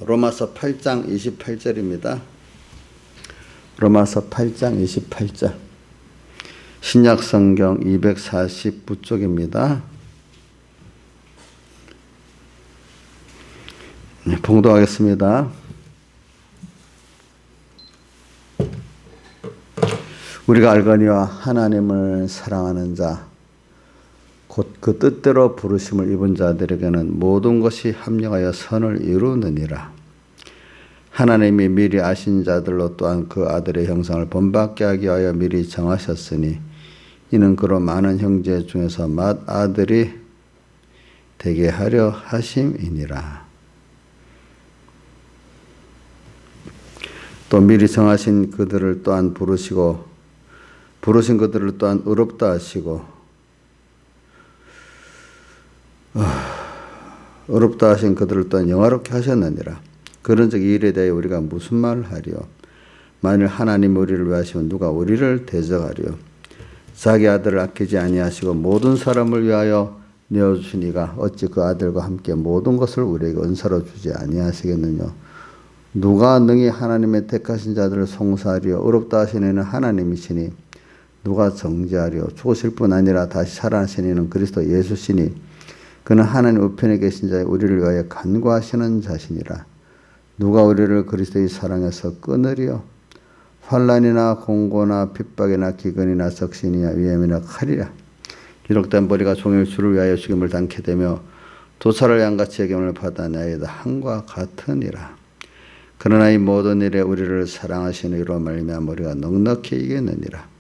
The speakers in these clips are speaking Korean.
로마서 8장 28절입니다. 로마서 8장 28절. 신약성경 249쪽입니다. 봉독하겠습니다. 우리가 알거니와 하나님을 사랑하는 자 곧 그 뜻대로 부르심을 입은 자들에게는 모든 것이 합력하여 선을 이루느니라. 하나님이 미리 아신 자들로 또한 그 아들의 형상을 본받게 하기 위하여 미리 정하셨으니 이는 그로 많은 형제 중에서 맏아들이 되게 하려 하심이니라. 또 미리 정하신 그들을 또한 부르시고 부르신 그들을 또한 의롭다 하시고 의롭다 하신 그들을 또한 영화롭게 하셨느니라. 그런즉 이 일에 대해 우리가 무슨 말을 하리요? 만일 하나님 우리를 위하시면 누가 우리를 대적하리요? 자기 아들을 아끼지 아니하시고 모든 사람을 위하여 내어주시니가 어찌 그 아들과 함께 모든 것을 우리에게 은사로 주지 아니하시겠느냐? 누가 능히 하나님의 택하신 자들을 송사하리요? 의롭다 하신 이는 하나님이시니 누가 정죄하리요? 죽으실 뿐 아니라 다시 살아나신 이는 그리스도 예수시니 그는 하나님 우편에 계신 자의 우리를 위하여 간구하시는 자시니라. 누가 우리를 그리스도의 사랑에서 끊으리요? 환난이나 공고나 핍박이나 기근이나 적신이나 위험이나 칼이라. 기록된 머리가 종일 주를 위하여 죽임을 당케 되며 도살을 양같이 여김을 받아내야다 함과 같으니라. 그러나 이 모든 일에 우리를 사랑하시는 이로 말미암아 우리가 넉넉히 이겼느니라.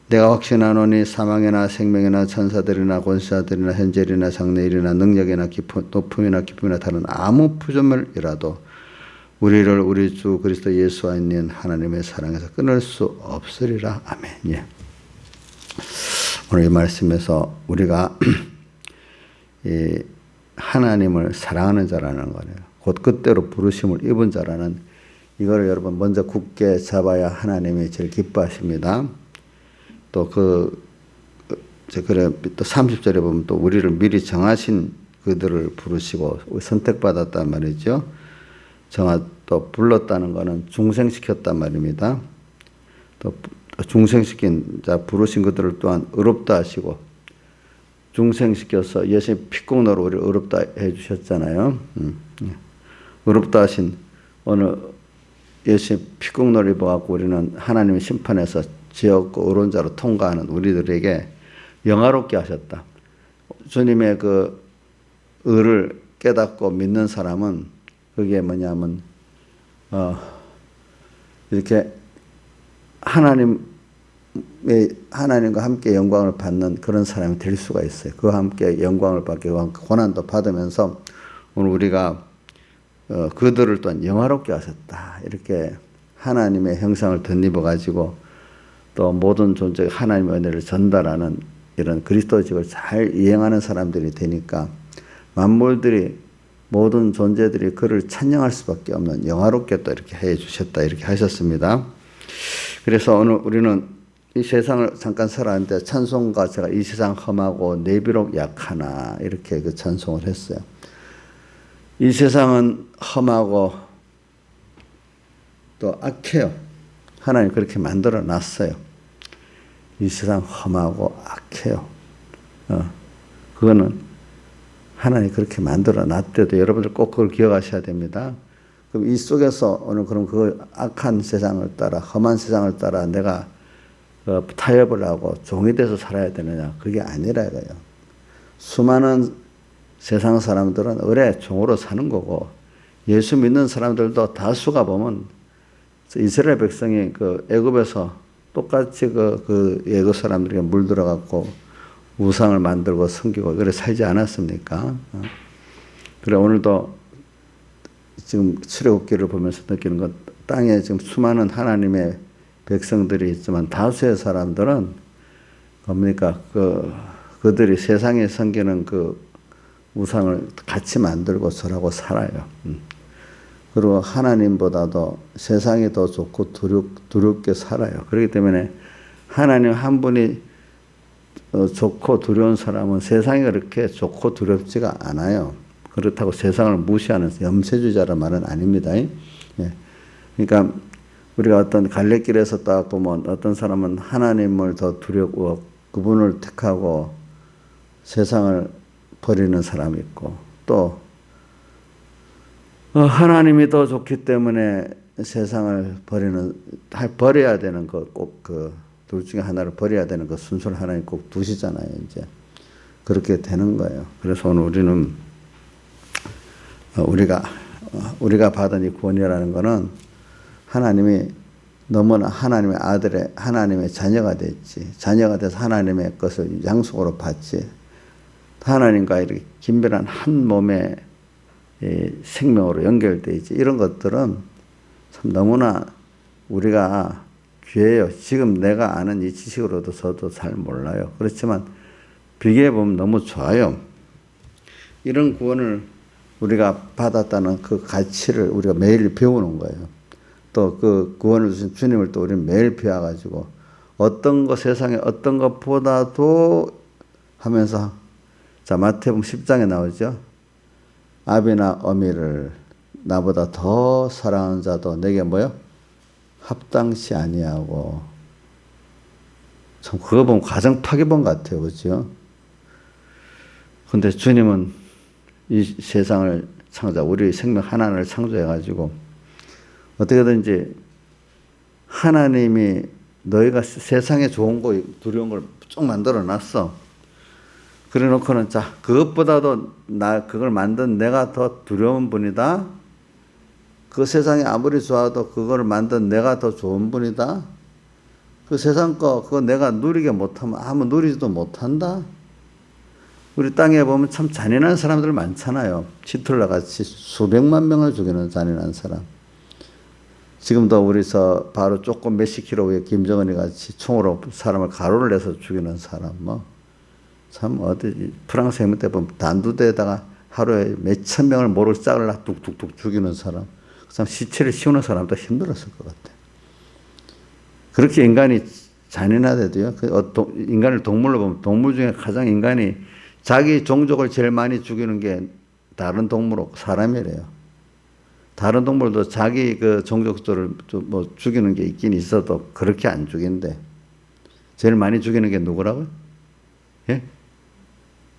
내가 확신하노니 사망이나 생명이나 천사들이나 권세자들이나 현재일이나 장래일이나 능력이나 높음이나 기쁨이나 다른 아무 피조물이라도 우리를 우리 주 그리스도 예수와 있는 하나님의 사랑에서 끊을 수 없으리라. 아멘. 예. 오늘 이 말씀에서 우리가 이 하나님을 사랑하는 자라는 거네요. 곧 그때로 부르심을 입은 자라는 이거를 여러분 먼저 굳게 잡아야 하나님이 제일 기뻐하십니다. 또 또 30절에 보면 또 우리를 미리 정하신 그들을 부르시고 선택받았단 말이죠. 또 불렀다는 것은 중생시켰단 말입니다. 또 중생시킨 자 부르신 그들을 또한 의롭다 하시고 중생시켜서 예수님 피공로로 우리를 의롭다 해주셨잖아요. 의롭다 하신 오늘 예수님 피공로를 입어갖고 우리는 하나님의 심판에서 죄 없고 의로운 자로 통과하는 우리들에게 영화롭게 하셨다. 주님의 그 의를 깨닫고 믿는 사람은 그게 뭐냐면 이렇게 하나님과 함께 영광을 받는 그런 사람이 될 수가 있어요. 그와 함께 영광을 받게 고난도 받으면서 오늘 우리가 그들을 또한 영화롭게 하셨다. 이렇게 하나님의 형상을 덧입어 가지고 또 모든 존재가 하나님의 은혜를 전달하는 이런 그리스도직을 잘 이행하는 사람들이 되니까 만물들이 모든 존재들이 그를 찬양할 수밖에 없는 영화롭게 또 이렇게 해 주셨다 이렇게 하셨습니다. 그래서 오늘 우리는 이 세상을 잠깐 살았는데 찬송가 제가 이 세상 험하고 내 비록 약하나 이렇게 그 찬송을 했어요. 이 세상은 험하고 또 악해요. 하나님 그렇게 만들어 놨어요. 이 세상 험하고 악해요. 그거는 하나님 그렇게 만들어 놨대도 여러분들 꼭 그걸 기억하셔야 됩니다. 그럼 이 속에서 오늘 그럼 그 악한 세상을 따라 험한 세상을 따라 내가 타협을 하고 종이 돼서 살아야 되느냐? 그게 아니라 이거예요. 수많은 세상 사람들은 의뢰 종으로 사는 거고 예수 믿는 사람들도 다수가 보면 이스라엘 백성이 그 애굽에서 똑같이 그 애굽 사람들에게 물들어갖고 우상을 만들고 섬기고 그래 살지 않았습니까? 그래 오늘도 지금 출애굽기를 보면서 느끼는 건 땅에 지금 수많은 하나님의 백성들이 있지만 다수의 사람들은 뭡니까? 그들이 세상에 섬기는 그 우상을 같이 만들고 절하고 살아요. 그리고 하나님보다도 세상이 더 좋고 두렵게 살아요. 그렇기 때문에 하나님 한 분이 좋고 두려운 사람은 세상이 그렇게 좋고 두렵지가 않아요. 그렇다고 세상을 무시하는 염세주의자란 말은 아닙니다. 예. 그러니까 우리가 어떤 갈래길에서 딱 보면 어떤 사람은 하나님을 더 두려워 그분을 택하고 세상을 버리는 사람이 있고, 또 하나님이 더 좋기 때문에 세상을 버려야 되는 거, 꼭 그 둘 중에 하나를 버려야 되는 그 순서를 하나님 꼭 두시잖아요. 이제 그렇게 되는 거예요. 그래서 오늘 우리는 우리가 받은 이 구원이라는 거는 하나님이 너무나 하나님의 하나님의 자녀가 됐지. 자녀가 돼서 하나님의 것을 양속으로 받지. 하나님과 이렇게 긴밀한 한 몸의 생명으로 연결되어 있지. 이런 것들은 참 너무나 우리가 귀해요. 지금 내가 아는 이 지식으로도 저도 잘 몰라요. 그렇지만 비교해 보면 너무 좋아요. 이런 구원을 우리가 받았다는 그 가치를 우리가 매일 배우는 거예요. 또 그 구원을 주신 주님을 또 우리는 매일 배워가지고 어떤 것, 세상에 어떤 것보다도 하면서, 자, 마태복음 10장에 나오죠. 아비나 어미를 나보다 더 사랑하는 자도 내게 뭐요? 합당치 아니하고. 참 그거 보면 가정 파괴범 같아요. 그렇죠? 근데 주님은 이 세상을 우리 생명 하나를 창조해가지고 어떻게든지 하나님이 너희가 세상에 좋은 거, 두려운 걸 쭉 만들어 놨어. 그래 놓고는, 자, 그것보다도 그걸 만든 내가 더 두려운 분이다. 그 세상이 아무리 좋아도 그걸 만든 내가 더 좋은 분이다. 그 세상 그거 내가 누리게 못하면 아무 누리지도 못한다. 우리 땅에 보면 참 잔인한 사람들 많잖아요. 히틀러 같이 수백만 명을 죽이는 잔인한 사람. 지금도 우리서 바로 조금 몇십 킬로 위에 김정은이 같이 총으로 사람을 가로를 내서 죽이는 사람, 참 프랑스 해문 때 보면 단두대에다가 하루에 몇천 명을 모를 짝을 뚝뚝뚝 죽이는 사람. 참 시체를 씌우는 사람도 힘들었을 것 같아요. 그렇게 인간이 잔인하대도요. 인간을 동물로 보면 동물 중에 가장 인간이 자기 종족을 제일 많이 죽이는 게 다른 동물하고 사람이래요. 다른 동물도 자기 그 종족들을 뭐 죽이는 게 있긴 있어도 그렇게 안 죽인대. 제일 많이 죽이는 게 누구라고요? 예?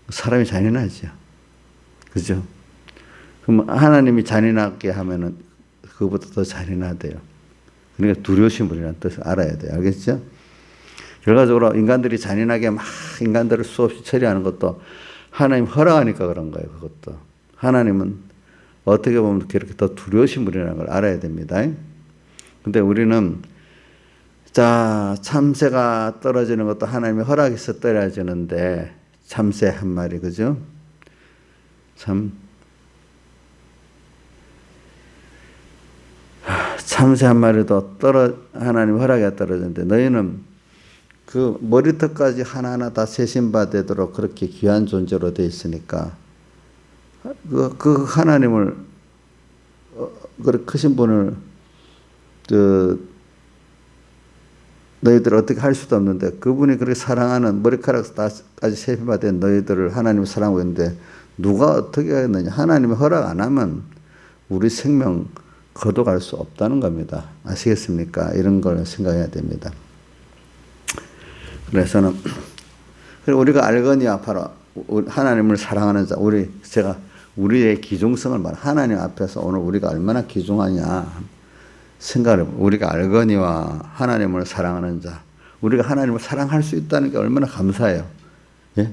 사람이 잔인하죠. 그죠? 그럼 하나님이 잔인하게 하면은 그거보다 더 잔인하대요. 그러니까 두려우신 분이라는 뜻을 알아야 돼요. 알겠죠? 결과적으로 인간들이 잔인하게 막 인간들을 수없이 처리하는 것도 하나님 허락하니까 그런 거예요. 그것도. 하나님은 어떻게 보면 그렇게 더 두려우신 분이라는 걸 알아야 됩니다. 근데 우리는, 자, 참새가 떨어지는 것도 하나님이 허락해서 떨어지는데, 참새 한 마리, 그죠? 참새 한 마리도 하나님 허락에 떨어졌는데, 너희는 그 머리털까지 하나하나 다 세신받도록 그렇게 귀한 존재로 되어 있으니까, 그 하나님을, 그렇게 크신 분을, 너희들 어떻게 할 수도 없는데, 그분이 그렇게 사랑하는 머리카락까지 세신받은 너희들을 하나님이 사랑하고 있는데, 누가 어떻게 하겠느냐. 하나님이 허락 안 하면 우리 생명 거둬갈 수 없다는 겁니다. 아시겠습니까? 이런 걸 생각해야 됩니다. 그래서는, 우리가 알거니와 바로 하나님을 사랑하는 자, 우리의 기중성을 하나님 앞에서 오늘 우리가 얼마나 기중하냐 생각을, 우리가 알거니와 하나님을 사랑하는 자, 우리가 하나님을 사랑할 수 있다는 게 얼마나 감사해요. 예?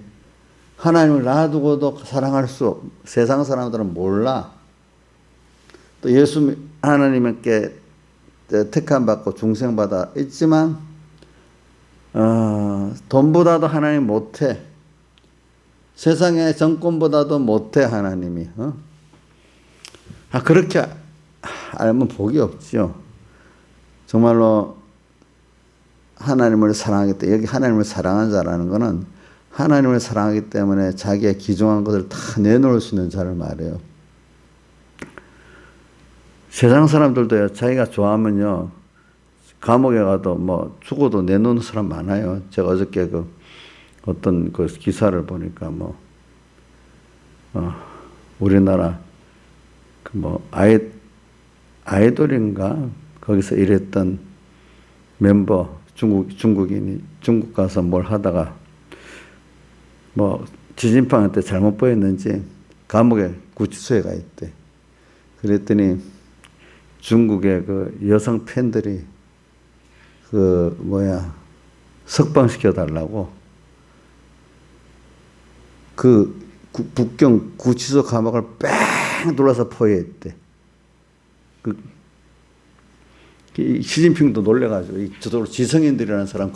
하나님을 놔두고도 사랑할 세상 사람들은 몰라. 또 하나님께 택함받고 중생받아 있지만, 돈보다도 하나님 못해. 세상의 정권보다도 못해, 하나님이. 그렇게 알면 복이 없죠. 정말로 하나님을 사랑하기 때문에, 여기 하나님을 사랑하는 자라는 것은 하나님을 사랑하기 때문에 자기의 귀중한 것을 다 내놓을 수 있는 자를 말해요. 세상 사람들도요, 자기가 좋아하면요, 감옥에 가도 죽어도 내놓는 사람 많아요. 제가 어저께 어떤 기사를 보니까 우리나라 그 뭐 아이돌인가 거기서 일했던 멤버 중국인이 중국 가서 뭘 하다가 뭐 지진팡한테 잘못 보였는지 감옥에 구치소에 가 있대. 그랬더니 중국의 그 여성 팬들이 석방시켜 달라고 그 북경 구치소 감옥을 뺑 둘러서 포위했대. 시진핑도 놀래가지고 저도 지성인들이라는 사람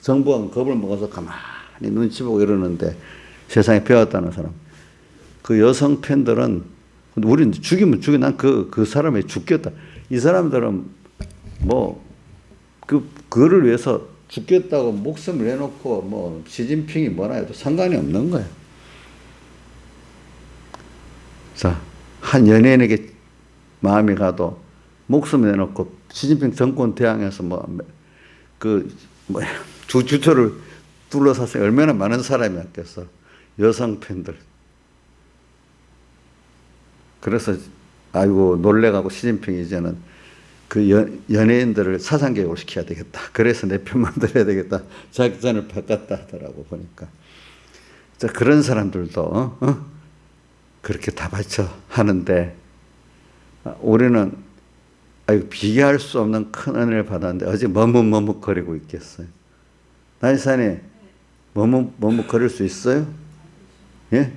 정부가 겁을 먹어서 가만히 눈치 보고 이러는데 세상에 배웠다는 사람. 그 여성 팬들은 우리는 죽이면 난 그 사람이 죽겠다. 이 사람들은 그거를 위해서 죽겠다고 목숨을 내놓고 시진핑이 뭐라 해도 상관이 없는 거예요. 자, 한 연예인에게 마음이 가도 목숨을 내놓고 시진핑 정권 대항해서 주초를 둘러싸서 얼마나 많은 사람이었겠어. 여성 팬들. 그래서 아이고 놀래가고 시진핑이 이제는 그 연예인들을 사상교육을 시켜야 되겠다. 그래서 내 편만 들어야 되겠다. 작전을 바꿨다 하더라고 보니까. 자, 그런 사람들도 그렇게 다 바쳐 하는데 우리는 비교할 수 없는 큰 은혜를 받았는데 어제 머뭇머뭇거리고 있겠어요. 나이산이 머뭇거릴 수 있어요? 예?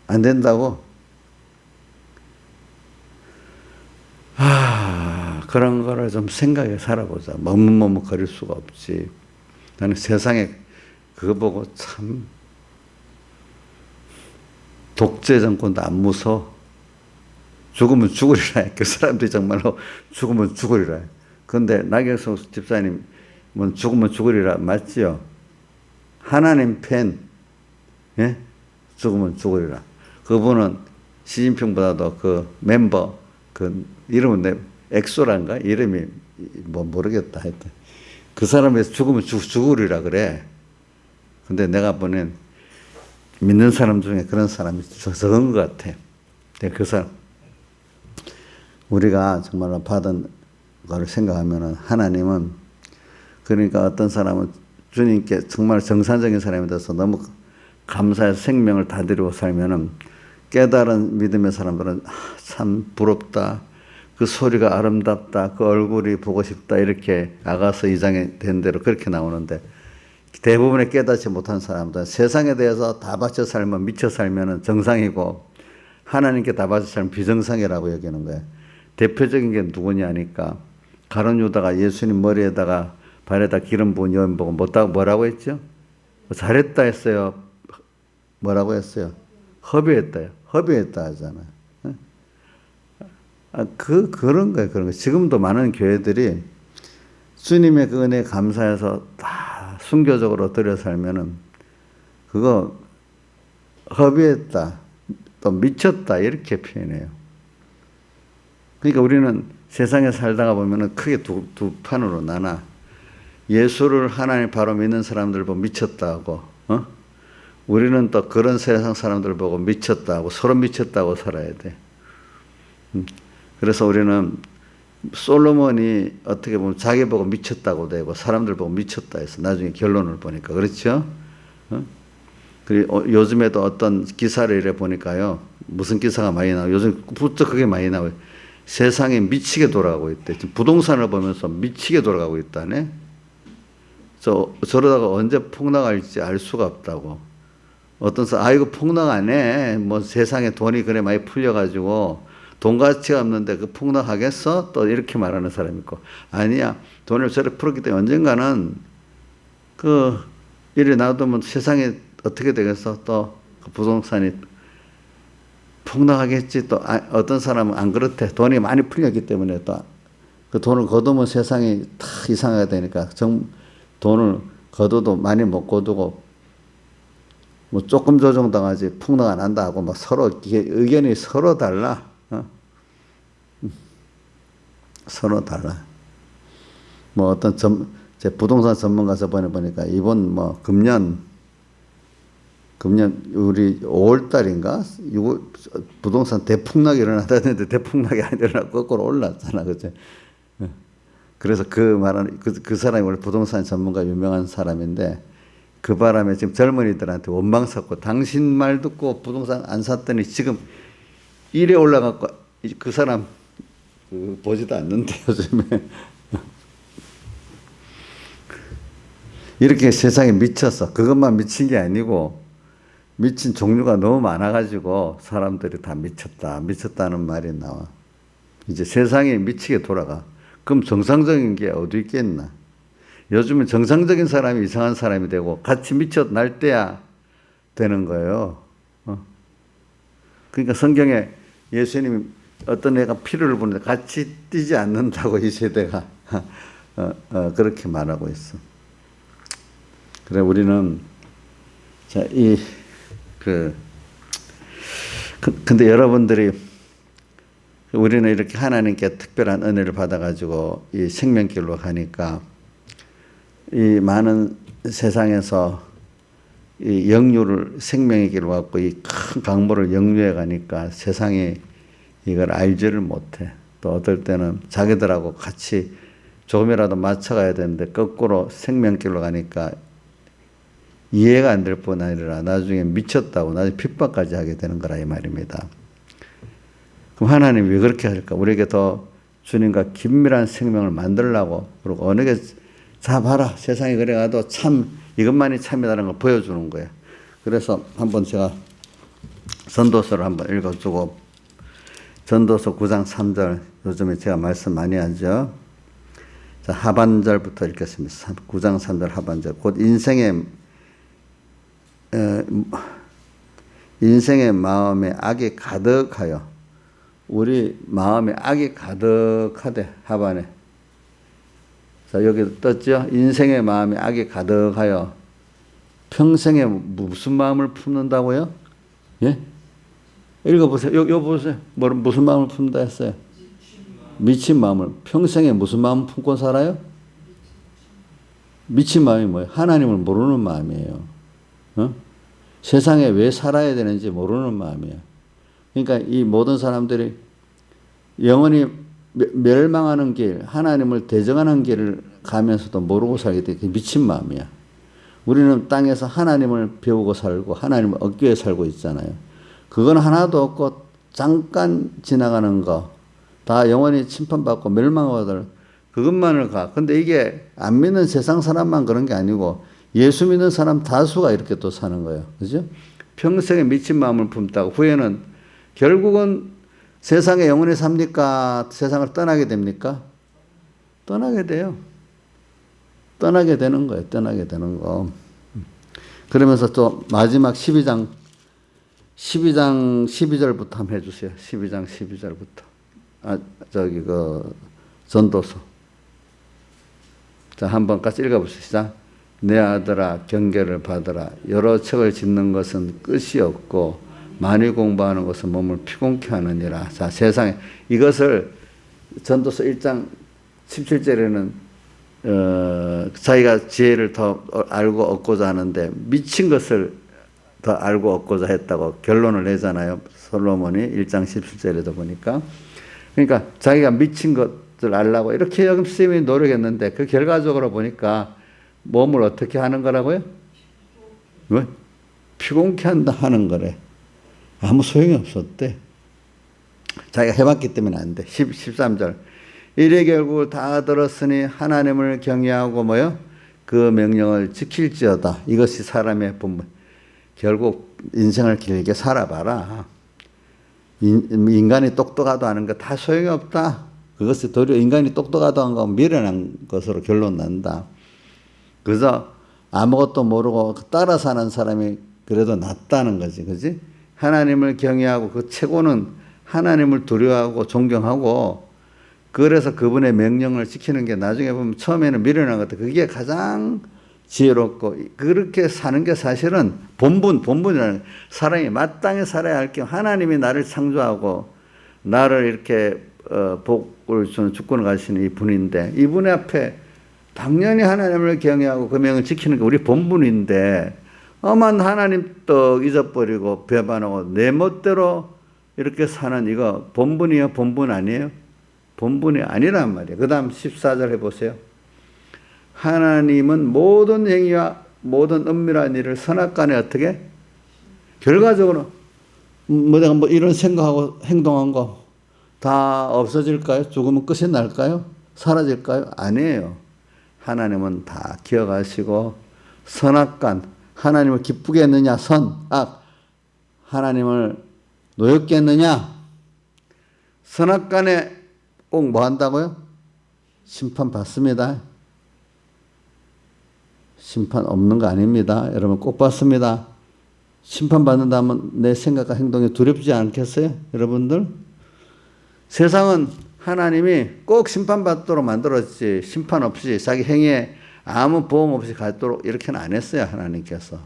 안 된다고? 그런 거를 좀 생각해 살아보자. 머뭇머뭇거릴 수가 없지. 나는 세상에 그거 보고 참 독재 정권도 안 무서워. 죽으면 죽으리라. 그 사람들이 정말로 죽으면 죽으리라. 그런데 나경석 집사님 죽으면 죽으리라 맞지요? 하나님 팬, 예? 죽으면 죽으리라. 그분은 시진핑보다도 그 멤버 그 이름은 엑소란가 이름이 모르겠다 하여튼 그 사람이 죽으면 죽으리라 그래. 근데 내가 보낸 믿는 사람 중에 그런 사람이 적은 것 같아. 그 사람 우리가 정말로 받은 걸 생각하면은 하나님은 그러니까 어떤 사람은 주님께 정말 정상적인 사람이 돼서 너무 감사해서 생명을 다 드리고 살면은 깨달은 믿음의 사람들은 참 부럽다. 그 소리가 아름답다. 그 얼굴이 보고 싶다. 이렇게 아가서 2장에 된 대로 그렇게 나오는데 대부분의 깨닫지 못한 사람들은 세상에 대해서 다 바쳐 살면 미쳐 살면 정상이고 하나님께 다 바쳐 살면 비정상이라고 여기는 거예요. 대표적인 게 누구냐 하니까 가룟 유다가 예수님 머리에다가 발에다 기름 부은 여인 보고 뭐라고 했죠? 잘했다 했어요. 뭐라고 했어요? 허비했다요. 허비했다 하잖아요. 그런 거예요. 그런 거. 지금도 많은 교회들이 주님의 그 은혜에 감사해서 다 순교적으로 들여 살면은 그거 허비했다. 또 미쳤다. 이렇게 표현해요. 그러니까 우리는 세상에 살다가 보면은 크게 두 판으로 나눠. 예수를 하나님 바로 믿는 사람들 보고 미쳤다고, 우리는 또 그런 세상 사람들 보고 미쳤다고, 서로 미쳤다고 살아야 돼. 그래서 우리는 솔로몬이 어떻게 보면 자기 보고 미쳤다고 되고 사람들 보고 미쳤다 해서 나중에 결론을 보니까 그렇죠? 그리고 요즘에도 어떤 기사를 이래 보니까요. 무슨 기사가 많이 나와요. 요즘 부쩍 그게 많이 나와요. 세상에 미치게 돌아가고 있대. 지금 부동산을 보면서 미치게 돌아가고 있다네. 저러다가 언제 폭락할지 알 수가 없다고. 어떤 사람, 아이고, 폭락 안 해. 세상에 돈이 그래 많이 풀려가지고 돈 가치가 없는데 그 폭락하겠어? 또 이렇게 말하는 사람이 있고. 아니야. 돈을 저렇게 풀었기 때문에 언젠가는 이래 놔두면 세상에 어떻게 되겠어? 또 그 부동산이 폭락하겠지. 또 어떤 사람은 안 그렇대. 돈이 많이 풀렸기 때문에 또 그 돈을 거두면 세상이 다 이상하게 되니까 돈을 거둬도 많이 못 거두고 조금 조정당하지 폭락 안 한다 하고 서로 의견이 서로 달라. 서로 달라. 어떤 부동산 전문가서 보니까 이번 금년 금년 우리 5월 달인가? 부동산 대폭락이 일어났다는데 대폭락이 아니라 거꾸로 올랐잖아. 그죠? 그래서 그 말하는, 그 사람이 원래 부동산 전문가 유명한 사람인데 그 바람에 지금 젊은이들한테 원망 샀고 당신 말 듣고 부동산 안 샀더니 지금 일에 올라갔고 그 사람 보지도 않는데 요즘에. 이렇게 세상에 미쳤어. 그것만 미친 게 아니고 미친 종류가 너무 많아가지고 사람들이 다 미쳤다는 말이 나와. 이제 세상이 미치게 돌아가. 그럼 정상적인 게 어디 있겠나? 요즘은 정상적인 사람이 이상한 사람이 되고 같이 미쳐 날 때야 되는 거예요. 그러니까 성경에 예수님이 어떤 애가 피를 부는데 같이 뛰지 않는다고 이 세대가 그렇게 말하고 있어. 그래 우리는 자 근데 여러분들이 우리는 이렇게 하나님께 특별한 은혜를 받아가지고 이 생명길로 가니까 이 많은 세상에서 이 영유를 생명의 길로 갖고 이 큰 강물을 영유해 가니까 세상이 이걸 알지를 못해. 또 어떨 때는 자기들하고 같이 조금이라도 맞춰가야 되는데 거꾸로 생명길로 가니까 이해가 안 될 뿐 아니라 나중에 미쳤다고 나중에 핍박까지 하게 되는 거라 이 말입니다. 그럼 하나님 왜 그렇게 할까? 우리에게 더 주님과 긴밀한 생명을 만들려고 그리고 어느 게 자 봐라 세상에 그래가도 참 이것만이 참이라는 걸 보여주는 거예요. 그래서 한번 제가 전도서를 한번 읽어주고 전도서 9장 3절 요즘에 제가 말씀 많이 하죠. 자 하반절부터 읽겠습니다. 9장 3절 하반절 곧 인생의 마음에 악이 가득하여 우리 마음에 악이 가득하대 하반에. 자 여기 떴죠. 인생의 마음에 악이 가득하여 평생에 무슨 마음을 품는다고요? 예? 읽어보세요. 요 보세요. 무슨 마음을 품는다 했어요? 미친 마음을. 평생에 무슨 마음 품고 살아요? 미친 마음이 뭐예요? 하나님을 모르는 마음이에요. 세상에 왜 살아야 되는지 모르는 마음이에요. 그러니까 이 모든 사람들이 영원히 멸망하는 길, 하나님을 대적하는 길을 가면서도 모르고 살게 돼. 미친 마음이야. 우리는 땅에서 하나님을 배우고 살고 하나님을 얻기 위해 살고 있잖아요. 그건 하나도 없고 잠깐 지나가는 거, 다 영원히 침판받고 멸망하거든. 그것만을 가. 근데 이게 안 믿는 세상 사람만 그런 게 아니고 예수 믿는 사람 다수가 이렇게 또 사는 거예요. 그죠? 평생에 미친 마음을 품다고 후에는 결국은 세상에 영원히 삽니까? 세상을 떠나게 됩니까? 떠나게 돼요. 떠나게 되는 거예요. 떠나게 되는 거. 그러면서 또 마지막 12장 12절부터 한번 해주세요. 12장 12절부터. 전도서. 자, 한번 같이 읽어보시죠. 내 아들아 경계를 받으라. 여러 척을 짓는 것은 끝이 없고 많이 공부하는 것은 몸을 피곤케 하느니라. 자, 세상에 이것을 전도서 1장 17절에는 자기가 지혜를 더 알고 얻고자 하는데 미친 것을 더 알고 얻고자 했다고 결론을 내잖아요. 솔로몬이 1장 17절에도 보니까. 그러니까 자기가 미친 것을 알라고 이렇게 열심히 노력했는데 그 결과적으로 보니까 몸을 어떻게 하는 거라고요? 왜? 피곤케 한다 하는 거래. 아무 소용이 없었대. 자기가 해봤기 때문에 안 돼. 13절. 이래 결국 다 들었으니 하나님을 경외하고 뭐요? 그 명령을 지킬지어다. 이것이 사람의 본분. 결국 인생을 길게 살아봐라. 인간이 똑똑하도 하는 거 다 소용이 없다. 그것이 도리어 인간이 똑똑하도 한 거 미련한 것으로 결론 난다. 그래서 아무것도 모르고 따라 사는 사람이 그래도 낫다는 거지. 그지? 하나님을 경외하고 그 최고는 하나님을 두려워하고 존경하고 그래서 그분의 명령을 지키는 게 나중에 보면 처음에는 미련한 것 같아. 그게 가장 지혜롭고 그렇게 사는 게 사실은 본분이라는 사람이 마땅히 살아야 할 게 하나님이 나를 창조하고 나를 이렇게 복을 주는 주권을 가지시는 이 분인데 이분의 앞에 당연히 하나님을 경외하고 그 명을 지키는 게 우리 본분인데 엄한 하나님 떡 잊어버리고 배반하고 내 멋대로 이렇게 사는 이거 본분이요? 본분 아니에요? 본분이 아니란 말이에요. 그 다음 14절 해보세요. 하나님은 모든 행위와 모든 은밀한 일을 선악간에 어떻게? 결과적으로 내가 뭐 이런 생각하고 행동한 거 다 없어질까요? 죽으면 끝이 날까요? 사라질까요? 아니에요. 하나님은 다 기억하시고 선악간, 하나님을 기쁘게 했느냐? 선, 악, 하나님을 노엽게 했느냐? 선악간에 꼭 뭐 한다고요? 심판 받습니다. 심판 없는 거 아닙니다. 여러분 꼭 받습니다. 심판 받는다면 내 생각과 행동이 두렵지 않겠어요? 여러분들? 세상은 하나님이 꼭 심판받도록 만들었지 심판 없이 자기 행위에 아무 보험 없이 가도록 이렇게는 안 했어요. 하나님께서.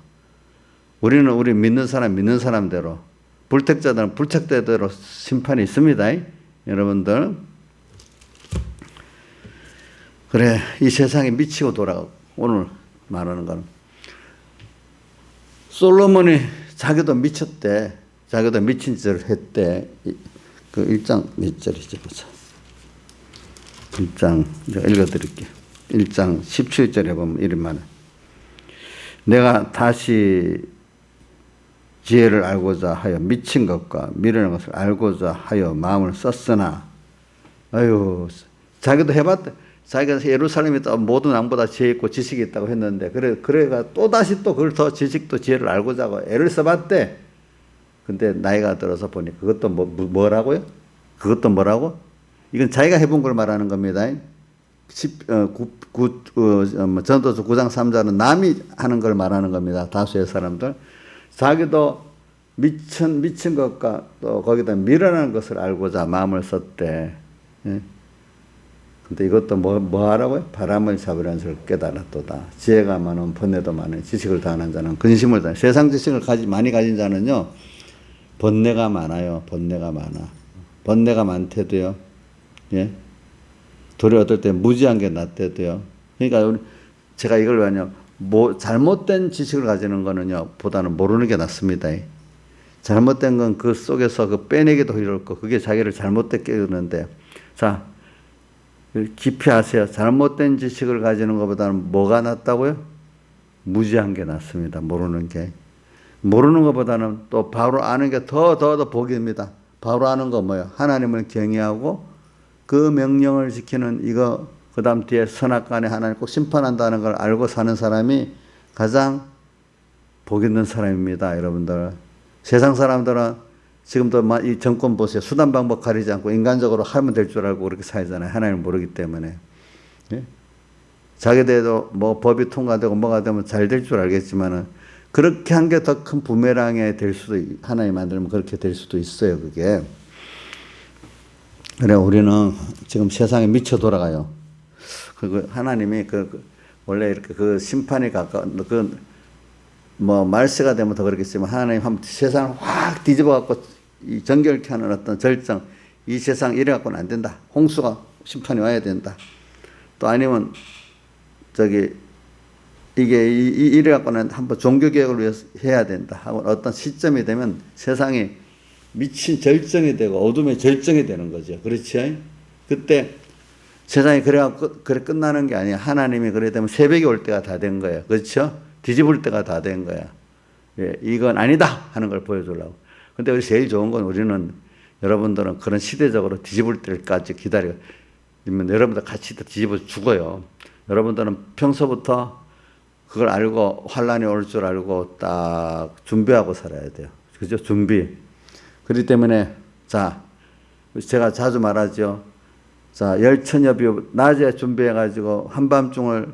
우리는 우리 믿는 사람대로, 불택자들은 불택자대로 심판이 있습니다. 여러분들. 그래, 이 세상에 미치고 돌아가고 오늘 말하는 거는 솔로몬이 자기도 미쳤대. 자기도 미친 짓을 했대. 그 1장 몇 절이지 보자. 1장 제가 읽어드릴게요. 1장 17절에 보면 이런 말은 내가 다시 지혜를 알고자 하여 미친 것과 미련한 것을 알고자 하여 마음을 썼으나 아유 자기도 해봤대. 자기가 예루살렘이 또 모든 왕보다 지혜 있고 지식이 있다고 했는데 그래가 또다시 또 그걸 더 지식도 지혜를 알고자 하고 애를 써봤대. 근데 나이가 들어서 보니 그것도 뭐라고요? 그것도 뭐라고? 이건 자기가 해본 걸 말하는 겁니다. 전도서 9장 3절은 남이 하는 걸 말하는 겁니다. 다수의 사람들. 자기도 미친 것과 또 거기다 미련한 것을 알고자 마음을 썼대. 예? 근데 이것도 뭐 하라고요? 바람을 잡으려는 것을 깨달았도다. 지혜가 많은 번뇌도 많은 지식을 다하는 자는 근심을 다. 세상 지식을 많이 가진 자는요. 번뇌가 많아요. 번뇌가 많아. 번뇌가 많대도요. 예? 도리 어떨 때 무지한 게 낫대도요. 그러니까 제가 이걸 왜냐 잘못된 지식을 가지는 거는요. 보다는 모르는 게 낫습니다. 잘못된 건 그 속에서 그 빼내기도 어렵고 그게 자기를 잘못되게 깨우는데 자 깊이 하세요. 잘못된 지식을 가지는 것보다는 뭐가 낫다고요? 무지한 게 낫습니다. 모르는 게. 모르는 것보다는 또 바로 아는 게 더 복입니다. 바로 아는 거 뭐예요? 하나님을 경외하고 그 명령을 지키는 이거 그 다음 뒤에 선악간에 하나님 꼭 심판한다는 걸 알고 사는 사람이 가장 복 있는 사람입니다. 여러분들. 세상 사람들은 지금도 이 정권 보세요. 수단 방법 가리지 않고 인간적으로 하면 될 줄 알고 그렇게 살잖아요. 하나님을 모르기 때문에. 예? 자기들도 뭐 법이 통과되고 뭐가 되면 잘 될 줄 알겠지만은 그렇게 한 게 더 큰 부메랑이 될 수도 하나님 만들면 그렇게 될 수도 있어요. 그게. 그래 우리는 지금 세상에 미쳐 돌아가요. 그 하나님이 원래 이렇게 그 심판이 가까운 뭐 말세가 되면 더 그렇겠지만 하나님 한번 세상을 확 뒤집어 갖고 이 정결케 하는 어떤 절정 이 세상 이래 갖고는 안 된다. 홍수가 심판이 와야 된다. 또 아니면 이게 이래 갖고는 한번 종교 개혁을 위해서 해야 된다 하고 어떤 시점이 되면 세상이 미친 절정이 되고 어둠의 절정이 되는 거죠. 그렇지? 그때 세상이 그래 끝나는 게 아니야. 하나님이 그래 되면 새벽이 올 때가 다 된 거예요. 그렇죠? 뒤집을 때가 다 된 거야. 예, 이건 아니다 하는 걸 보여주려고. 근데 우리 제일 좋은 건 우리는 여러분들은 그런 시대적으로 뒤집을 때까지 기다려. 여러분들 같이 뒤집어 죽어요. 여러분들은 평소부터 그걸 알고 환란이 올 줄 알고 딱 준비하고 살아야 돼요. 그죠? 준비. 그렇기 때문에 제가 자주 말하죠. 열처녀비 낮에 준비해가지고 한밤중을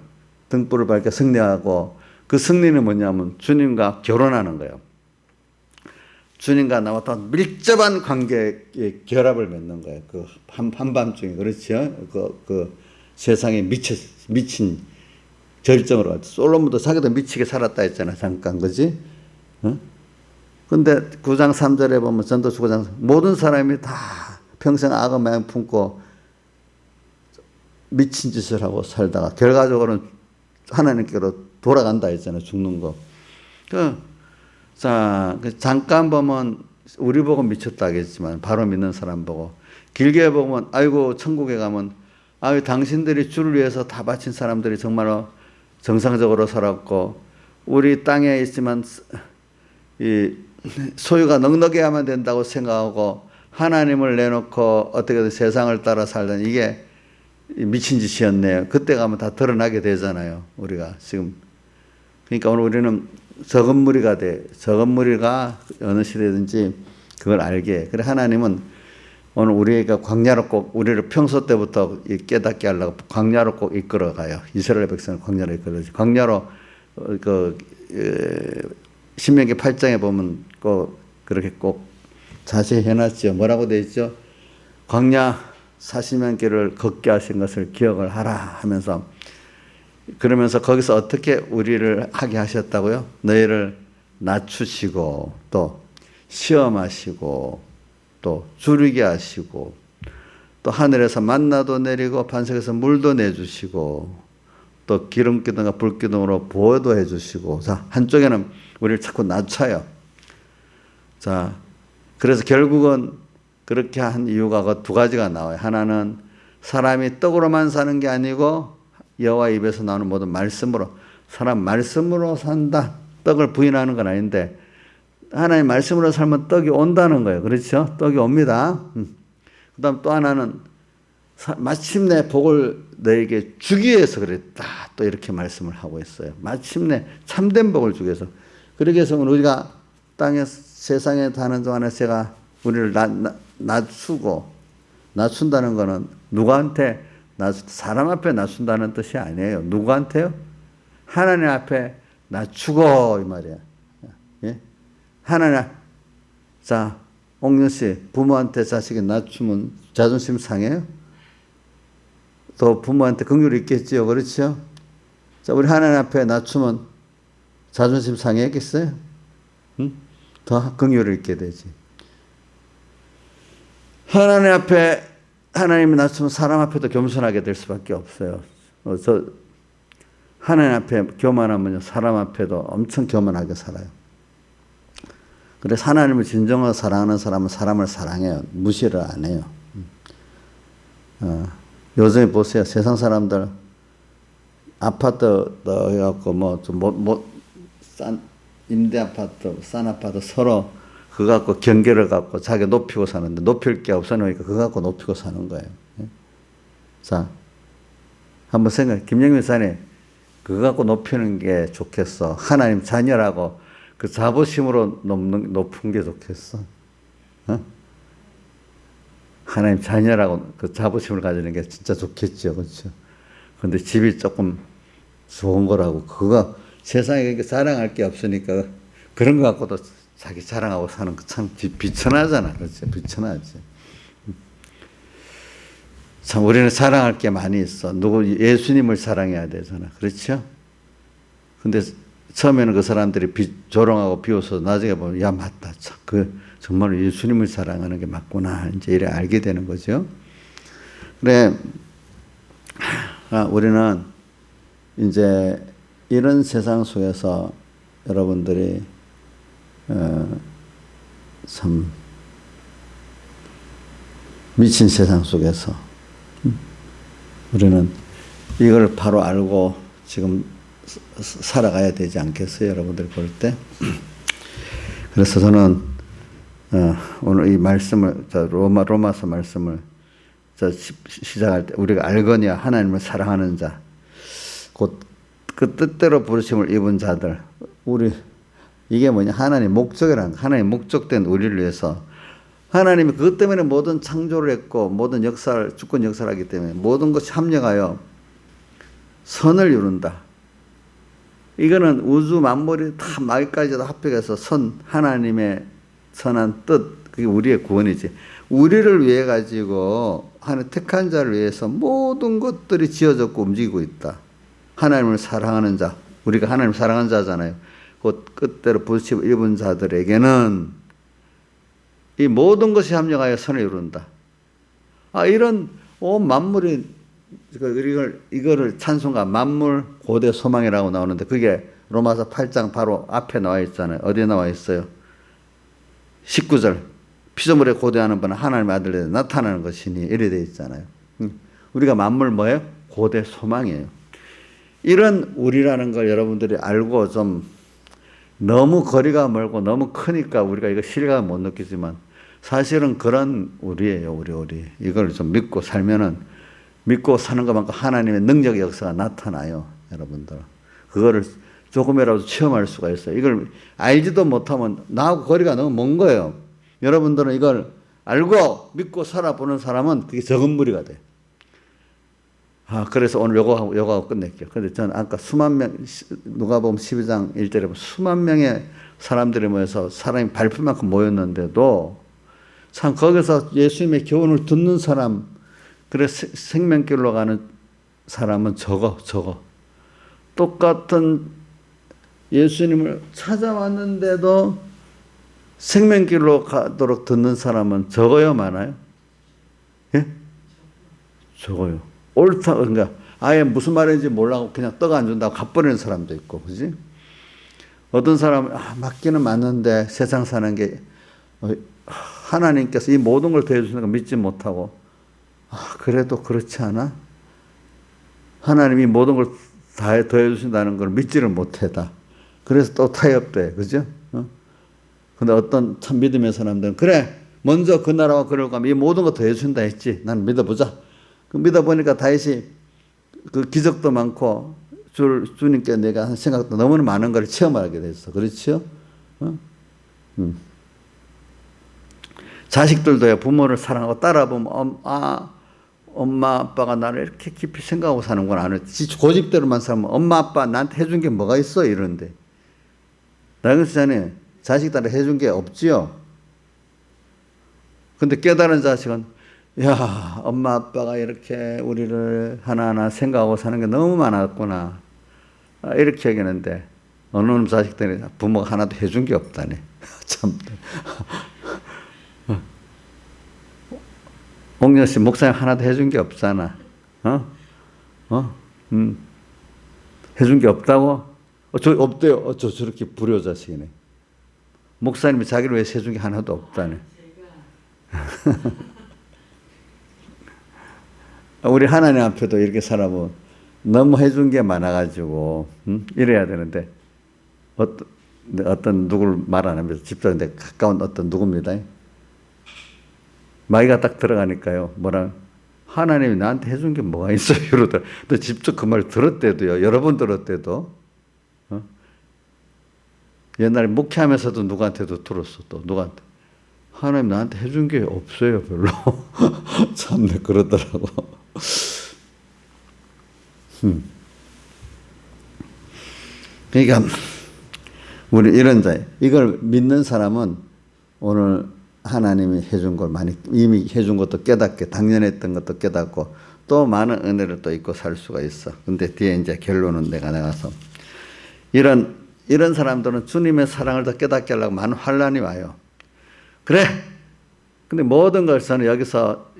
등불을 밝게 승리하고 그 승리는 뭐냐면 주님과 결혼하는 거예요. 주님과 나와 더 밀접한 관계의 결합을 맺는 거예요. 그 한밤중에 그렇죠. 그 세상에 미친 절정으로 솔로몬도 자기도 미치게 살았다 했잖아. 잠깐 그지? 근데 9장 3절에 보면 전도서 9장 모든 사람이 다 평생 악을 마음 품고 미친 짓을 하고 살다가 결과적으로는 하나님께로 돌아간다 했잖아요. 죽는 거. 잠깐 보면 우리 보고 미쳤다 하겠지만 바로 믿는 사람 보고, 길게 보면 아이고 천국에 가면 아유 당신들이 주를 위해서 다 바친 사람들이 정말로 정상적으로 살았고, 우리 땅에 있지만 이 소유가 넉넉해야만 된다고 생각하고 하나님을 내놓고 어떻게든 세상을 따라 살던 이게 미친 짓이었네요. 그때 가면 다 드러나게 되잖아요, 우리가 지금. 그러니까 오늘 우리는 적은 무리가 적은 무리가 어느 시대든지 그걸 알게. 그래 하나님은 오늘 우리가 광야로 꼭, 우리를 평소 때부터 깨닫게 하려고 광야로 꼭 이끌어가요. 이스라엘 백성을 광야로 이끌어가죠. 광야로 신명기 8장에 보면 꼭 그렇게 꼭 자세히 해놨죠. 뭐라고 되어 있죠? 광야 40년 길을 걷게 하신 것을 기억을 하라 하면서, 그러면서 거기서 어떻게 우리를 하게 하셨다고요? 너희를 낮추시고 또 시험하시고 또 줄이게 하시고 또 하늘에서 만나도 내리고 반석에서 물도 내주시고 또 기름기둥과 불기둥으로 보호도 해주시고. 자, 한쪽에는 우리를 자꾸 낮춰요. 자, 그래서 결국은 그렇게 한 이유가 그 두 가지가 나와요. 하나는 사람이 떡으로만 사는 게 아니고 여호와 입에서 나오는 모든 말씀으로, 사람 말씀으로 산다. 떡을 부인하는 건 아닌데 하나님 말씀으로 살면 떡이 온다는 거예요. 그렇죠? 떡이 옵니다. 그 다음 또 하나는 마침내 복을 너에게 주기 위해서 그랬다. 또 이렇게 말씀을 하고 있어요. 마침내 참된 복을 주기 위해서. 그러기 위해서 우리가 땅에 세상에 사는 동안에 제가 우리를 낮춘다는 거는 누구한테 사람 앞에 낮춘다는 뜻이 아니에요. 누구한테요? 하나님 앞에 낮추고 이 말이야. 예? 하나님. 자, 옥년 씨, 부모한테 자식이 낮추면 자존심 상해요? 또 부모한테 긍휼이 있겠지요. 그렇죠? 자, 우리 하나님 앞에 낮추면 자존심 상해겠어요? 응? 더 긍휼을 있게 되지. 하나님 앞에 하나님이 낮추면 사람 앞에도 겸손하게 될 수밖에 없어요. 하나님 앞에 교만하면요, 사람 앞에도 엄청 교만하게 살아요. 그래서 하나님을 진정으로 사랑하는 사람은 사람을 사랑해요. 무시를 안 해요. 요즘에 보세요. 세상 사람들 아파트 해갖고 싼 임대 아파트, 싼 아파트 서로 그거 갖고 경계를 갖고 자기 높이고 사는데 높일 게 없어놓으니까 그거 갖고 높이고 사는 거예요. 자, 한번 생각해. 김영민 사님, 그거 갖고 높이는 게 좋겠어? 하나님 자녀라고 그 자부심으로 높은 게 좋겠어? 하나님 자녀라고 그 자부심을 가지는 게 진짜 좋겠죠. 그렇죠? 근데 집이 조금 좋은 거라고 그거 세상에 자랑할 게 없으니까 그런 거 갖고도 자기 자랑하고 사는 거 참 비천하잖아. 그렇죠? 비천하지. 참 우리는 자랑할 게 많이 있어. 예수님을 사랑해야 되잖아. 그렇죠? 근데 처음에는 그 사람들이 조롱하고 비웃어서 나중에 보면 야 맞다. 참 정말 예수님을 사랑하는 게 맞구나. 이제 이래 알게 되는 거죠. 그래, 우리는 이제 이런 세상 속에서 여러분들이 참 미친 세상 속에서 우리는 이걸 바로 알고 지금 살아가야 되지 않겠어요? 여러분들 볼 때. 그래서 저는 오늘 이 말씀을 로마서 말씀을 시작할 때 우리가 알거니와 하나님을 사랑하는 자, 곧 그 뜻대로 부르심을 입은 자들, 이게 뭐냐? 하나님 목적이란, 하나님 목적된 우리를 위해서 하나님이 그것 때문에 모든 창조를 했고 모든 역사를, 주권 역사를 하기 때문에 모든 것이 합력하여 선을 이룬다. 이거는 우주 만물이 다 마귀까지도 합격해서 하나님의 선한 뜻, 그게 우리의 구원이지. 우리를 위해 가지고 하나님 택한 자를 위해서 모든 것들이 지어졌고 움직이고 있다. 하나님을 사랑하는 자, 우리가 하나님을 사랑하는 자잖아요. 곧 끝대로 부르심을 입은 자들에게는 이 모든 것이 합력하여 선을 이룬다. 이런 온 만물이 이거를 찬송가 만물 고대 소망이라고 나오는데 그게 로마서 8장 바로 앞에 나와 있잖아요. 어디에 나와 있어요? 19절. 피조물에 고대하는 분은 하나님의 아들에 나타나는 것이니 이래 돼 있잖아요. 우리가 만물 뭐예요? 고대 소망이에요. 이런 우리라는 걸 여러분들이 알고 좀 너무 거리가 멀고 너무 크니까 우리가 이거 실감을 못 느끼지만 사실은 그런 우리예요. 우리. 이걸 좀 믿고 살면은 믿고 사는 것만큼 하나님의 능력의 역사가 나타나요. 여러분들. 그거를 조금이라도 체험할 수가 있어요. 이걸 알지도 못하면 나하고 거리가 너무 먼 거예요. 여러분들은 이걸 알고 믿고 살아보는 사람은 그게 적은 무리가 돼요. 그래서 오늘 요거하고 끝낼게요. 근데 저는 아까 수만 명, 누가복음 12장 1절에 보면 수만 명의 사람들이 모여서 사람이 밟힐 만큼 모였는데도 참 거기서 예수님의 교훈을 듣는 사람, 그래서 생명길로 가는 사람은 적어. 똑같은 예수님을 찾아왔는데도 생명길로 가도록 듣는 사람은 적어요, 많아요? 예? 적어요. 옳다, 그러니까 아예 무슨 말인지 몰라고 그냥 떡 안 준다고 갚버리는 사람도 있고, 그지? 어떤 사람은 맞기는 맞는데 세상 사는 게 하나님께서 이 모든 걸 더해주시는 걸 믿지 못하고 그래도 그렇지 않아? 하나님이 모든 걸 다 더해주신다는 걸 믿지를 못해다. 그래서 또 타협돼, 그죠? 근데 어떤 참 믿음의 사람들은 그래 먼저 그 나라와 그를 가면 이 모든 거 더해준다 했지. 난 믿어보자. 그 믿어보니까 다시 그 기적도 많고 주님께 내가 한 생각도 너무나 많은 걸 체험하게 됐어. 그렇죠? 자식들도요, 부모를 사랑하고 따라보면 엄마 아빠가 나를 이렇게 깊이 생각하고 사는 건 아니지. 고집대로만 살면 엄마 아빠 나한테 해준 게 뭐가 있어 이러는데 나경수 자네 자식들한테 해준 게 없지요. 근데 깨달은 자식은 야, 엄마 아빠가 이렇게 우리를 하나하나 생각하고 사는 게 너무 많았구나 이렇게 얘기하는데 어느 놈 자식들이 부모가 하나도 해준 게 없다네. 참. 옥녀 씨 목사님 하나도 해준 게 없잖아. 해준 게 없다고? 저 없대요. 저렇게 불효자식이네. 목사님이 자기를 위해서 해준 게 하나도 없다네. 우리 하나님 앞에도 이렇게 살아보면 너무 해준 게 많아가지고 이래야 되는데 어떤 누구를 말 안 하면서 집사한테 가까운 어떤 누구입니다. 마이가 딱 들어가니까요. 뭐라 하나님이 나한테 해준 게 뭐가 있어요? 이러더라. 또 직접 그 말 들었대도요. 여러 번 들었대도. 옛날에 목회하면서도 누구한테도 들었어. 또 누구한테. 하나님 나한테 해준 게 없어요. 별로. 참네 그러더라고. 그러니까 우리 이런 자 이걸 믿는 사람은 오늘 하나님이 해준 걸 많이 이미 해준 것도 깨닫게 당연했던 것도 깨닫고 또 많은 은혜를 또 잊고 살 수가 있어. 근데 뒤에 이제 결론은 내가 나가서 이런 사람들은 주님의 사랑을 더 깨닫게 하려고 많은 환란이 와요. 그래. 근데 모든 것은 여기서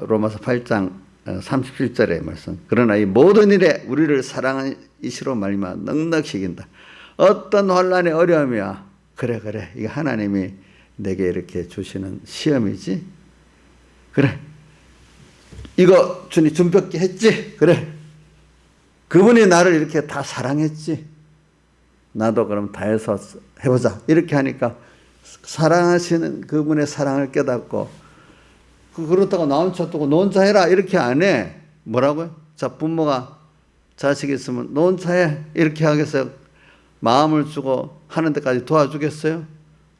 로마서 8장 37절의 말씀. 그러나 이 모든 일에 우리를 사랑하는 이시로 말미암아 넉넉히 이긴다. 어떤 환란의 어려움이야. 그래. 이게 하나님이 내게 이렇게 주시는 시험이지. 그래. 이거 주님 준비케 했지. 그래. 그분이 나를 이렇게 다 사랑했지. 나도 그럼 다해서 해보자. 이렇게 하니까 사랑하시는 그분의 사랑을 깨닫고 그렇다고 나 혼자 두고 너 혼자 해라 이렇게 안 해. 뭐라고요? 자, 부모가 자식이 있으면 너 혼자 해 이렇게 하겠어요? 마음을 주고 하는 데까지 도와주겠어요?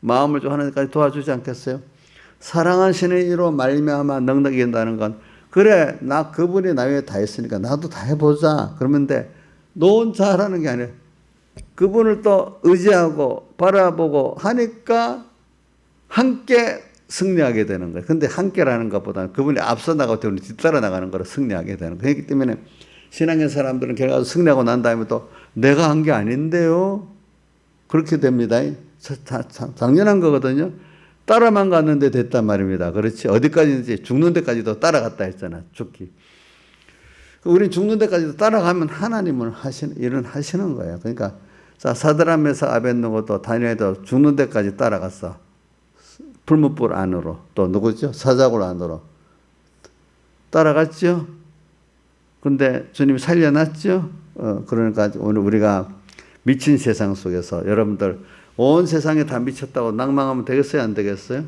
마음을 주고 하는 데까지 도와주지 않겠어요? 사랑하시는 이로 말미암아 넉넉히 이긴다는 건 그래 나 그분이 나 위해 다 했으니까 나도 다 해보자 그러면 돼. 너 혼자 하라는 게 아니라 그분을 또 의지하고 바라보고 하니까 함께 승리하게 되는 거예요. 근데 함께라는 것보다는 그분이 앞서 나가고 우리 뒤따라 나가는 거로 승리하게 되는 거예요. 그렇기 때문에 신앙의 사람들은 결과적으로 승리하고 난 다음에 또 내가 한 게 아닌데요. 그렇게 됩니다. 당연한 거거든요. 따라만 갔는데 됐단 말입니다. 그렇지. 어디까지인지 죽는 데까지도 따라갔다 했잖아. 죽기. 우린 죽는 데까지도 따라가면 하나님은 일은 하시는 거예요. 그러니까 자, 사드락 메삭 아벳느고도 다니엘도 죽는 데까지 따라갔어. 풀무불 안으로. 또 누구죠? 사자굴 안으로 따라갔죠. 근데 주님이 살려놨죠. 그러니까 오늘 우리가 미친 세상 속에서 여러분들 온 세상에 다 미쳤다고 낭망하면 되겠어요? 안 되겠어요?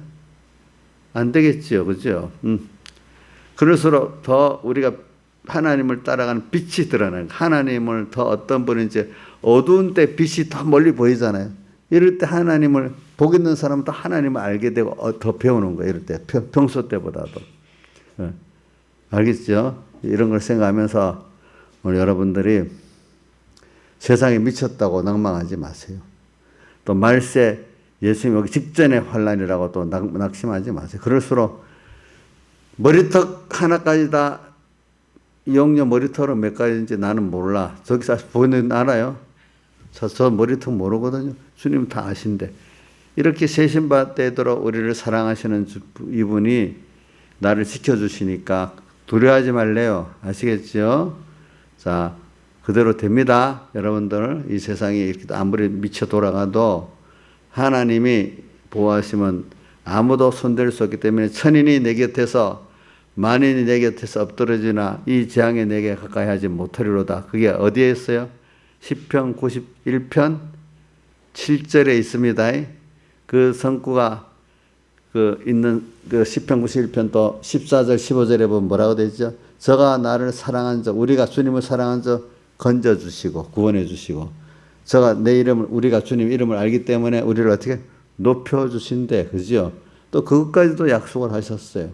안 되겠죠. 그죠? 그럴수록 더 우리가 하나님을 따라가는 빛이 드러나는, 하나님을 더 어떤 분인지 어두운 때 빛이 더 멀리 보이잖아요. 이럴 때 하나님을 복 있는 사람은 또 하나님을 알게 되고 더 배우는 거예요. 이럴 때 평소 때보다도. 알겠죠? 이런 걸 생각하면서 오늘 여러분들이 세상에 미쳤다고 낭망하지 마세요. 또 말세 예수님 오기 직전의 환란이라고 또 낙심하지 마세요. 그럴수록 머리턱 하나까지 다 영녀 머리털은 몇 가지인지 나는 몰라. 저기서 보이는 알아요? 저 머리턱 모르거든요. 주님 다 아신데. 이렇게 세신받되도록 우리를 사랑하시는 이분이 나를 지켜주시니까 두려워하지 말래요. 아시겠죠? 자, 그대로 됩니다. 여러분들 이 세상이 이렇게 아무리 미쳐 돌아가도 하나님이 보호하시면 아무도 손댈 수 없기 때문에 천인이 내 곁에서 만인이 내 곁에서 엎드러지나 이 재앙에 내게 가까이 하지 못하리로다. 그게 어디에 있어요? 시편 91편 7절에 있습니다. 그 성구가 있는 시편 91편 또 14절 15절에 보면 뭐라고 되죠? 저가 나를 사랑한 자, 우리가 주님을 사랑한 자 건져주시고 구원해주시고 저가 내 이름을, 우리가 주님 이름을 알기 때문에 우리를 어떻게 높여주신대. 그죠? 또 그것까지도 약속을 하셨어요.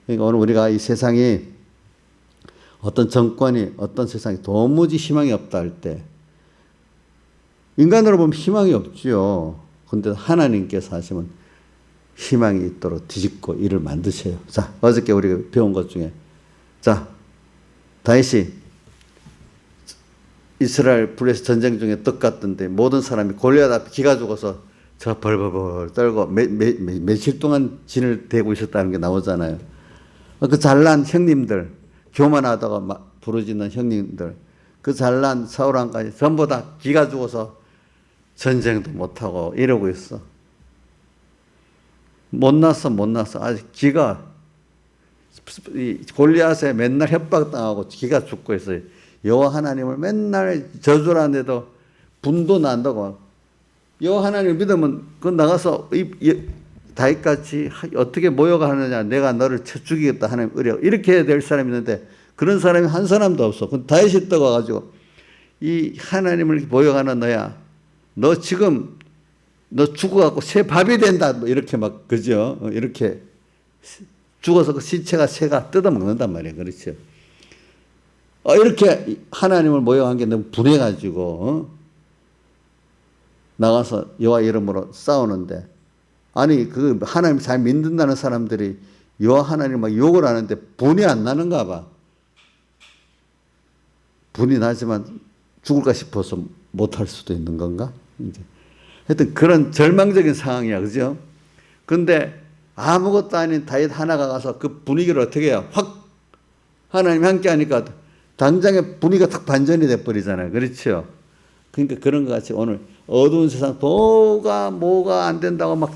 그러니까 오늘 우리가 이 세상이 어떤 정권이, 어떤 세상이 도무지 희망이 없다 할 때, 인간으로 보면 희망이 없지요. 근데 하나님께서 하시면 희망이 있도록 뒤집고 일을 만드셔요. 자, 어저께 우리가 배운 것 중에, 자, 다윗이 이스라엘 블레셋 전쟁 중에 떡 같던데 모든 사람이 골리앗 앞에 기가 죽어서 저 벌벌벌 떨고 며칠 동안 진을 대고 있었다는 게 나오잖아요. 그 잘난 형님들, 교만하다가 막 부르짖는 형님들, 그 잘난 사울왕까지 전부 다 기가 죽어서 전쟁도 못하고 이러고 있어. 못났어. 아직 기가, 골리앗에 맨날 협박당하고 기가 죽고 있어요. 여호와 하나님을 맨날 저주하는데도 분도 난다고. 여호와 하나님을 믿으면 그 나가서 다윗같이 어떻게 모여가 하느냐, 내가 너를 쳐 죽이겠다 하나님 의뢰, 이렇게 해야 될 사람이 있는데 그런 사람이 한 사람도 없어. 그 다윗이 떠가지고 이 하나님을 모여가는 너야, 너 지금 너 죽어갖고 새 밥이 된다, 뭐 이렇게 막, 그죠? 이렇게 죽어서 그 시체가 새가 뜯어먹는단 말이에요. 그렇죠? 이렇게 하나님을 모여간 게 너무 분해가지고 나가서 여호와 이름으로 싸우는데, 아니 그 하나님 잘 믿는다는 사람들이 여호와 하나님 막 욕을 하는데 분이 안 나는가 봐. 분이 나지만 죽을까 싶어서 못할 수도 있는 건가? 이제 하여튼 그런 절망적인 상황이야, 그죠? 근데 아무것도 아닌 다윗 하나가 가서 그 분위기를 어떻게 해요? 확 하나님이 함께 하니까 당장에 분위기가 탁 반전이 돼버리잖아요. 그렇죠? 그러니까 그런 것 같이 오늘 어두운 세상 뭐가 안 된다고 막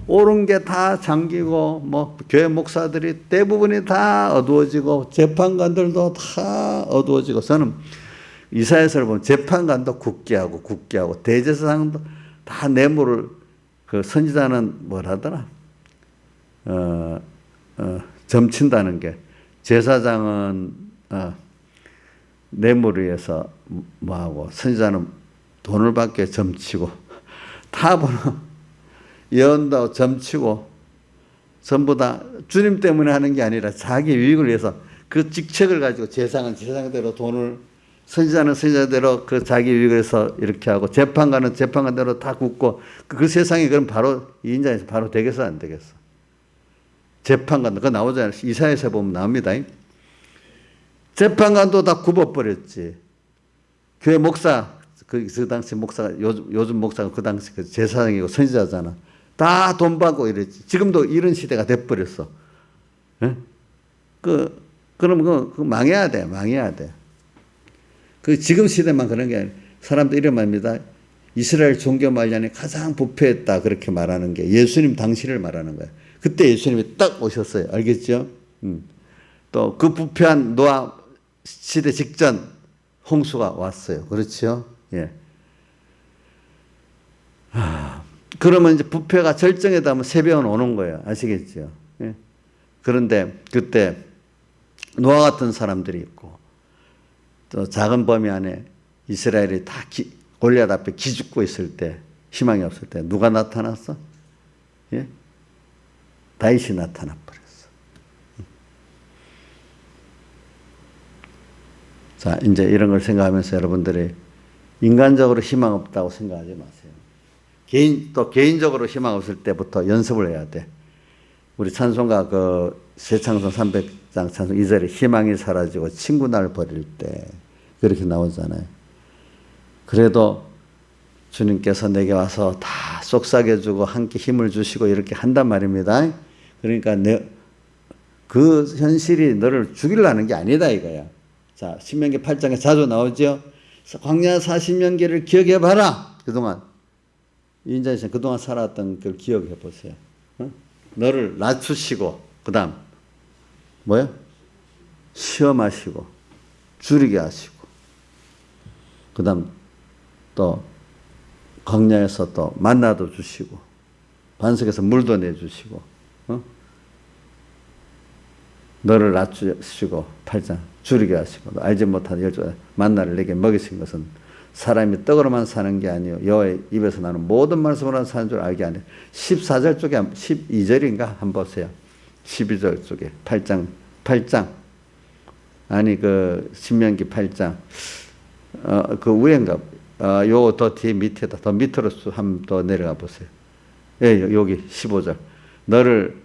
옳은 게 다 잠기고, 뭐 교회 목사들이 대부분이 다 어두워지고 재판관들도 다 어두워지고, 저는 이사야서를 보면 재판관도 굳게 하고 대제사장도 다 뇌물을, 그 선지자는 뭐라더라, 점친다는 게, 제사장은 뇌물을 위해서 뭐하고, 선지자는 돈을 받게 점치고, 다 보는 예언도 점치고, 전부 다 주님 때문에 하는 게 아니라 자기 유익을 위해서 그 직책을 가지고, 제사장은 제사장대로 돈을, 선지자는 선지자대로 그 자기 유익을 위해서 이렇게 하고, 재판관은 재판관대로 다 굳고, 그 세상이 그럼 바로 이 인자에서 바로 되겠어 안 되겠어? 재판관, 그거 나오잖아요. 이사야서 보면 나옵니다. 재판관도 다 굽어버렸지. 교회 목사, 그 당시 목사가, 요즘 목사가 그 당시 그 제사장이고 선지자잖아. 다 돈 받고 이랬지. 지금도 이런 시대가 돼버렸어. 예? 그러면 그거 망해야 돼. 망해야 돼. 그 지금 시대만 그런 게 아니라 사람들 이런 말입니다. 이스라엘 종교 말년에 가장 부패했다 그렇게 말하는 게 예수님 당시를 말하는 거예요. 그때 예수님이 딱 오셨어요. 알겠죠? 또 그 부패한 노아 시대 직전 홍수가 왔어요. 그렇죠? 예. 그러면 이제 부패가 절정에 닿으면 새벽은 오는 거예요. 아시겠죠? 예. 그런데 그때 노아 같은 사람들이 있고 또 작은 범위 안에 이스라엘이 다 골리앗 앞에 기죽고 있을 때, 희망이 없을 때 누가 나타났어? 예? 다윗이 나타나 버렸어. 자, 이제 이런 걸 생각하면서 여러분들이 인간적으로 희망 없다고 생각하지 마세요. 개인적으로 희망 없을 때부터 연습을 해야 돼. 우리 찬송가 새창송 300장 찬송 2절에 희망이 사라지고 친구 날 버릴 때 그렇게 나오잖아요. 그래도 주님께서 내게 와서 다 속삭여주고 함께 힘을 주시고 이렇게 한단 말입니다. 그러니까 그 현실이 너를 죽이려는 게 아니다 이거야. 자, 신명기 8장에 자주 나오죠. 광야 40년기를 기억해 봐라. 그동안 인자에서 그동안 살았던 걸 기억해 보세요. 너를 낮추시고 그다음 뭐야? 시험하시고 줄이게 하시고 그다음 또 광야에서 또 만나도 주시고 반석에서 물도 내주시고 너를 낮추시고 8장 줄이게 하시고 알지 못한 열조 만나를 내게 먹이신 것은 사람이 떡으로만 사는 게 아니요 여호와의 입에서 나는 모든 말씀으로 사는 줄 알게 하네. 14절 쪽에 12절인가 한번 보세요. 12절 쪽에 8장 아니 그 신명기 8장 그 위에인가 요 더 뒤에 밑에다 더 밑으로 한번 더 내려가 보세요. 예, 여기 15절 너를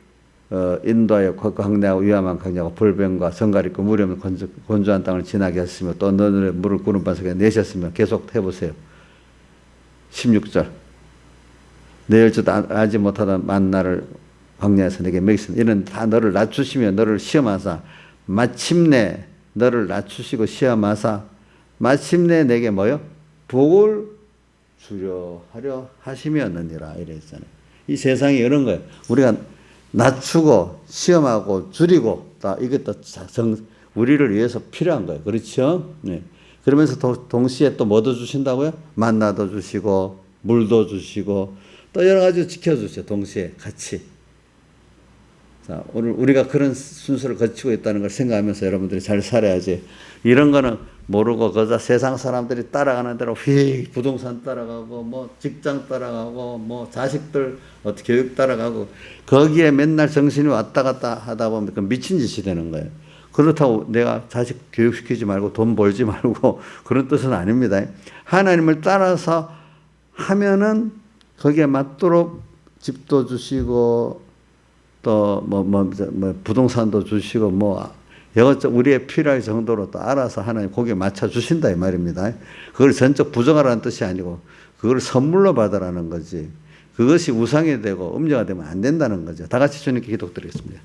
인도하여 광야하고 위험한 광야하고 볼병과 정갈 있고 물이 없는 건조한 땅을 지나게 하시며 또 너를 물을 구름 반석에 내셨으며 계속 해보세요. 16절 내 열조도 알지 못하던 만나를 광야에서 내게 먹이시니 이는 다 너를 낮추시며 너를 시험하사 마침내 너를 낮추시고 시험하사 마침내 내게 뭐요? 복을 주려 하려 하심이었느니라 이랬잖아요. 이 세상이 이런 거예요. 우리가 낮추고 시험하고 줄이고 다 이것도 우리를 위해서 필요한 거예요. 그렇죠? 네. 그러면서 동시에 또 뭐도 주신다고요? 만나도 주시고 물도 주시고 또 여러 가지 지켜주세요. 동시에 같이. 자, 오늘 우리가 그런 순서를 거치고 있다는 걸 생각하면서 여러분들이 잘 살아야지. 이런 거는 모르고 그저 세상 사람들이 따라가는 대로 휙 부동산 따라가고 뭐 직장 따라가고 뭐 자식들 어떻게 교육 따라가고 거기에 맨날 정신이 왔다 갔다 하다 보면 그 미친 짓이 되는 거예요. 그렇다고 내가 자식 교육시키지 말고 돈 벌지 말고 그런 뜻은 아닙니다. 하나님을 따라서 하면은 거기에 맞도록 집도 주시고 또 부동산도 주시고 뭐 이것저것 우리의 필요할 정도로 또 알아서 하나님 거기에 맞춰 주신다 이 말입니다. 그걸 전적 부정하라는 뜻이 아니고 그걸 선물로 받으라는 거지. 그것이 우상이 되고 음료가 되면 안 된다는 거죠. 다 같이 주님께 기도드리겠습니다.